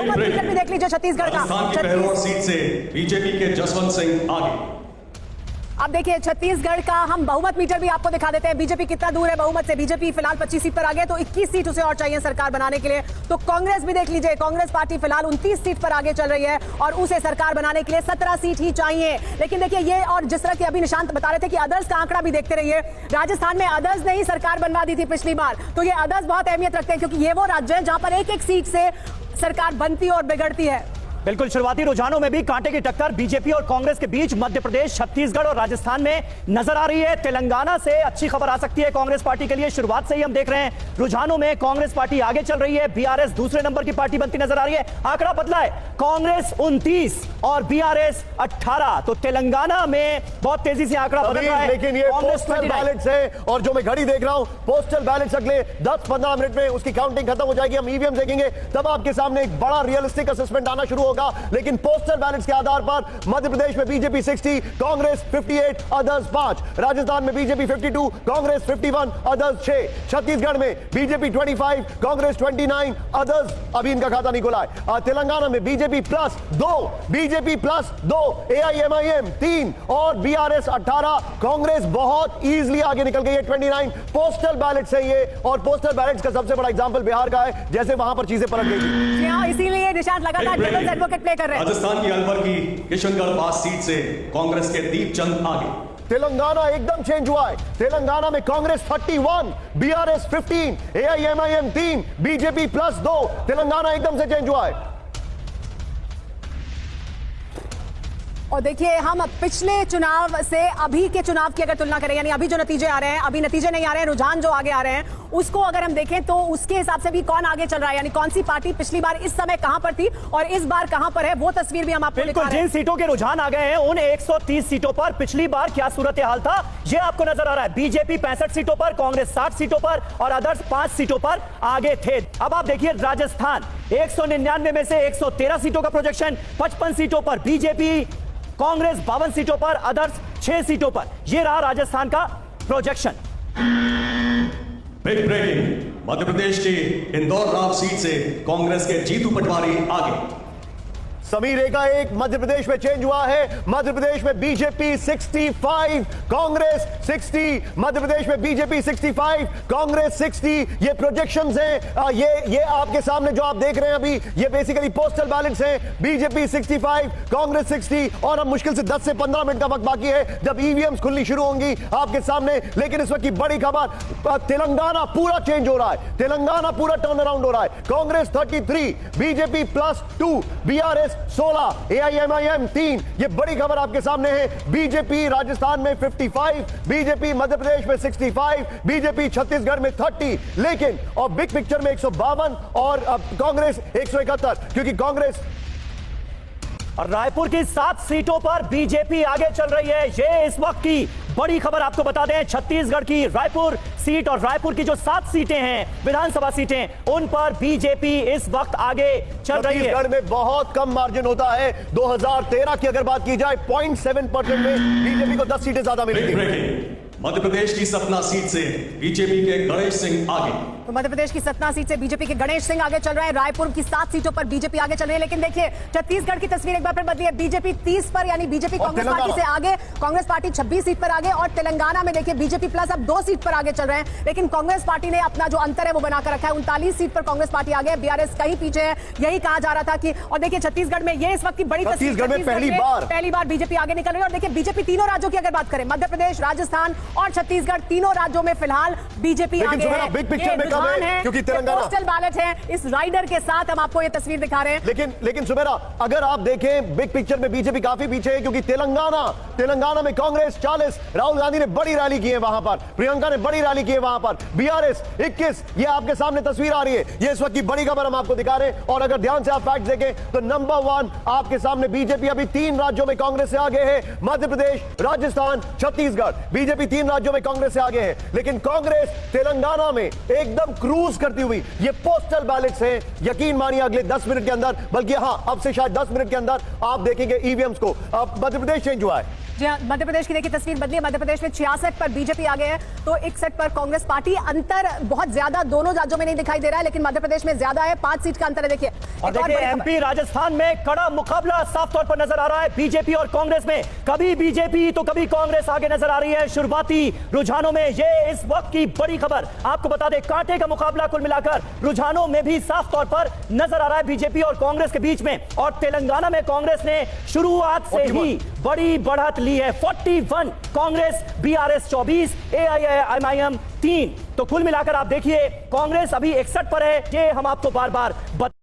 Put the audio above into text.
बहुमत मीटर भी देख लीजिए छत्तीसगढ़ का। राजस्थान की बहरौर सीट से बीजेपी के जसवंत सिंह आगे। अब देखिए छत्तीसगढ़ का हम बहुमत मीटर भी आपको दिखा देते हैं। बीजेपी कितना दूर है बहुमत से। बीजेपी फिलहाल 25 सीट पर आगे, तो 21 सीट उसे और चाहिए सरकार बनाने के लिए। तो कांग्रेस भी देख लीजिए, कांग्रेस पार्टी फिलहाल 29 सीट पर आगे चल रही है और उसे सरकार बनाने के लिए 17 सीट ही चाहिए। लेकिन देखिए ये, और जिस तरह की अभी निशांत बता रहे थे कि अदर्स का आंकड़ा भी देखते रहिए। राजस्थान में अदर्स ने ही सरकार बनवा दी थी पिछली बार, तो ये अदर्स बहुत अहमियत रखते हैं क्योंकि ये वो राज्य है जहां पर एक एक सीट से सरकार बनती और बिगड़ती है। बिल्कुल, शुरुआती रुझानों में भी कांटे की टक्कर बीजेपी और कांग्रेस के बीच मध्य प्रदेश, छत्तीसगढ़ और राजस्थान में नजर आ रही है। तेलंगाना से अच्छी खबर आ सकती है कांग्रेस पार्टी के लिए। शुरुआत से ही हम देख रहे हैं रुझानों में कांग्रेस पार्टी आगे चल रही है, बीआरएस दूसरे नंबर की पार्टी बनती नजर आ रही है। आंकड़ा बदला है, कांग्रेस 29 और बीआरएस 18। तो तेलंगाना में बहुत तेजी से आंकड़ा बदल रहा है। लेकिन ये पोस्टल बैलेट्स है और जो मैं घड़ी देख रहा हूं, पोस्टल बैलेट्स अगले 10-15 मिनट में उसकी काउंटिंग खत्म हो जाएगी। हम ईवीएम देखेंगे तब आपके सामने एक बड़ा रियलिस्टिक असेसमेंट आना शुरू होगा। लेकिन पोस्टल बैलेट्स के आधार पर मध्य प्रदेश में बीजेपी 60, कांग्रेस 58, अदर्स 5। राजस्थान में बीजेपी 52, कांग्रेस 51, अदर्स 6। छत्तीसगढ़ में बीजेपी 25, कांग्रेस 29, अदर्स अभी इनका खाता नहीं खुला है। तेलंगाना में बीजेपी प्लस 2, एआईएमआईएम 3 और बीआरएस 18। कांग्रेस बहुत इजीली आगे निकल गई है, 29। पोस्टल बैलेट्स है ये, और पोस्टल बैलेट्स का सबसे बड़ा एग्जांपल बिहार का है, जैसे वहां पर चीजें पलट गई थी। इसीलिए निशांत लगातार डेविल्स एडवोकेट प्ले कर रहे हैं। राजस्थान की अलवर की किशनगढ़ पास सीट से कांग्रेस के दीपचंद आगे। तेलंगाना एकदम चेंज हुआ है। तेलंगाना में Congress 31, BRS 15, AIMIM 3, BJP plus 2। Telangana एकदम से चेंज हुआ है। और देखिए हम पिछले चुनाव से अभी के चुनाव की अगर तुलना करें, यानी अभी जो नतीजे आ रहे हैं, अभी नतीजे नहीं आ रहे हैं, रुझान जो आगे आ रहे हैं, उसको अगर हम देखें तो उसके हिसाब से भी कौन आगे चल रहा है, यानी कौन सी पार्टी पिछली बार इस समय कहां पर थी और इस बार कहां पर है, वो तस्वीर भी हम आपको दिखा रहे हैं। जिन सीटों के रुझान आ गए हैं उन 130 सीटों पर पिछली बार क्या सूरत हाल था ये आपको नजर आ रहा है। बीजेपी 65 सीटों पर, कांग्रेस 60 सीटों पर और अदर्स 5 सीटों पर आगे थे। अब आप देखिए राजस्थान 199 में से 113 सीटों का प्रोजेक्शन, 55 सीटों पर बीजेपी, कांग्रेस 52 सीटों पर, अदर्स 6 सीटों पर। यह रहा राजस्थान का projection. Big breaking, Madhya Pradesh की इंदौर राव सीट से कांग्रेस के जीतू पटवारी आगे। समीर रेखा एक मध्य प्रदेश में चेंज हुआ है। मध्य प्रदेश में बीजेपी 65, कांग्रेस 60। मध्य प्रदेश में बीजेपी 65, कांग्रेस 60। ये प्रोजेक्शंस हैं। ये आपके सामने जो आप देख रहे हैं अभी, ये बेसिकली पोस्टल बैलेट्स हैं। बीजेपी 65, कांग्रेस 60। और अब मुश्किल से 10 से 15 मिनट का वक्त बाकी है जब ईवीएम्स खुलनी शुरू होंगी आपके सामने। लेकिन इस वक्त की बड़ी खबर, तेलंगाना पूरा चेंज हो रहा है। तेलंगाना पूरा टर्न अराउंड हो रहा है। Congress 33, BJP plus 2, BRS 16, AIMIM 3। ये बड़ी खबर आपके सामने है। बीजेपी राजस्थान में 55, बीजेपी मध्य प्रदेश में 65, बीजेपी छत्तीसगढ़ में 30। लेकिन और बिग पिक्चर में 152 और कांग्रेस 171, क्योंकि कांग्रेस और रायपुर की 7 सीटों पर बीजेपी आगे चल रही है। ये इस वक्त की बड़ी खबर आपको बता दें। छत्तीसगढ़ की रायपुर सीट और रायपुर की जो 7 सीटें हैं विधानसभा सीटें, उन पर बीजेपी इस वक्त आगे चल रही है। छत्तीसगढ़ में बहुत कम मार्जिन होता है। 2013 की अगर बात की जाए 0.7% में बीजेपी को 10 सीटें ज्यादा मिली थी। मध्य प्रदेश की सतना सीट से बीजेपी के गणेश सिंह आगे। तो मध्य प्रदेश की सतना सीट से बीजेपी के गणेश सिंह आगे चल रहे हैं। रायपुर की 7 सीटों पर बीजेपी आगे चल रही है। लेकिन देखिए छत्तीसगढ़ की तस्वीर एक बार फिर बदली है। बीजेपी 30 पर, यानी बीजेपी कांग्रेस पार्टी से आगे, कांग्रेस पार्टी 26 सीट पर आगे। और तेलंगाना में देखिए बीजेपी प्लस अब 2 सीट पर आगे चल रहे हैं। लेकिन कांग्रेस पार्टी ने अपना जो अंतर है वो बनाकर रखा है। 39 सीट पर कांग्रेस पार्टी आगे, बीआरएस कहीं पीछे है, यही कहा जा रहा था कि। और देखिए छत्तीसगढ़ में ये इस वक्त की बड़ी तस्वीर, छत्तीसगढ़ में पहली बार बीजेपी आगे निकल रही है। और देखिए बीजेपी तीनों राज्यों की अगर बात करें, मध्य प्रदेश, राजस्थान और छत्तीसगढ़, तीनों राज्यों में फिलहाल बीजेपी आगे है। बिग पिक्चर में कब है, क्योंकि तेलंगाना पोस्टल बैलेट है। इस राइडर के साथ हम आपको ये तस्वीर दिखा रहे हैं। लेकिन सुमेरा, अगर आप देखें बिग पिक्चर में बीजेपी काफी पीछे है, क्योंकि तेलंगाना में कांग्रेस 40, राहुल गांधी ने बड़ी रैली की है वहां पर, प्रियंका ने बड़ी रैली की है वहां पर, बीआरएस 21। ये आपके सामने तस्वीर आ रही है। ये इस वक्त की बड़ी खबर हम आपको दिखा रहे हैं। और अगर ध्यान से आप फैक्ट देखें तो नंबर 1 आपके सामने बीजेपी अभी 3 राज्यों में कांग्रेस से आगे है। मध्य प्रदेश, राजस्थान, छत्तीसगढ़, बीजेपी 3 राज्यों में कांग्रेस से आगे है। लेकिन कांग्रेस तेलंगाना में एकदम क्रूज करती हुई, ये पोस्टल बैलेट्स हैं, यकीन मानिए अगले 10 मिनट के अंदर, बल्कि हां अब से शायद 10 मिनट के अंदर आप देखेंगे ईवीएम्स को। अब मध्य प्रदेश चेंज हुआ है। जी हाँ, मध्य प्रदेश की देखिए तस्वीर बदली है। मध्य प्रदेश में 66 पर बीजेपी आगे है तो 61 पर कांग्रेस पार्टी। अंतर बहुत ज्यादा दोनों राज्यों में नहीं दिखाई दे रहा है, लेकिन मध्य प्रदेश में ज्यादा है, 5 सीट का अंतर है। देखिए और देखिए एमपी राजस्थान में कड़ा मुकाबला साफ तौर पर नजर आ रहा है बीजेपी और कांग्रेस में। कभी बीजेपी तो कभी कांग्रेस आगे नजर आ रही है शुरुआती रुझानों में। ये इस वक्त की बड़ी खबर आपको बता दें, कांटे का मुकाबला कुल मिलाकर रुझानों में भी साफ तौर पर नजर आ रहा है बीजेपी और कांग्रेस के बीच में। और तेलंगाना में कांग्रेस ने शुरुआत से ही बड़ी बढ़त ली है, 41 कांग्रेस, बीआरएस 24, एआईएमआईएम 3। तो कुल मिलाकर आप देखिए कांग्रेस अभी 61 पर है। ये हम आपको बार बार